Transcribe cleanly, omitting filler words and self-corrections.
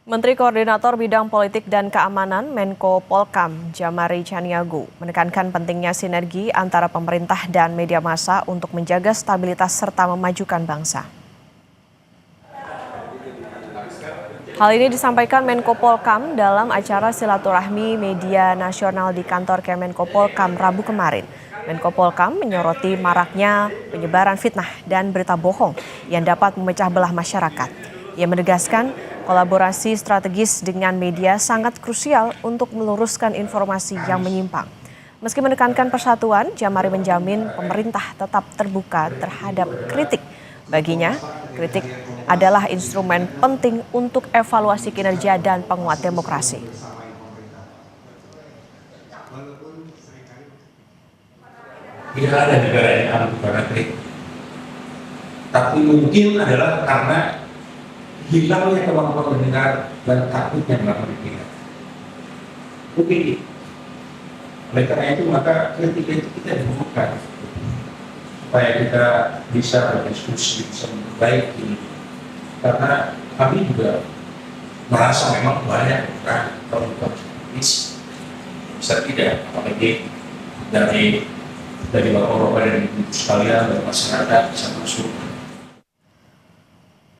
Menteri Koordinator Bidang Politik dan Keamanan Menko Polkam Djamari Tjaniago menekankan pentingnya sinergi antara pemerintah dan media massa untuk menjaga stabilitas serta memajukan bangsa. Hal ini disampaikan Menko Polkam dalam acara silaturahmi media nasional di kantor Kemenko Polkam Rabu kemarin. Menko Polkam menyoroti maraknya penyebaran fitnah dan berita bohong yang dapat memecah belah masyarakat. Ia menegaskan kolaborasi strategis dengan media sangat krusial untuk meluruskan informasi yang menyimpang. Meski menekankan persatuan, Djamari menjamin pemerintah tetap terbuka terhadap kritik. Baginya, kritik adalah instrumen penting untuk evaluasi kinerja dan penguat demokrasi. Tidak ada negara yang aman karena kritik. Tapi mungkin adalah karena hilangnya kemampuan mendengar dan takutnya melakukan kritik. Mungkin oleh karena itu maka kritik itu kita dibutuhkan supaya kita bisa berdiskusi, bisa memperbaiki. Karena kami juga merasa memang banyak kan problem kritis bisa tidak, apalagi dari bapak-bapak dan ibu sekalian dari masyarakat bisa masuk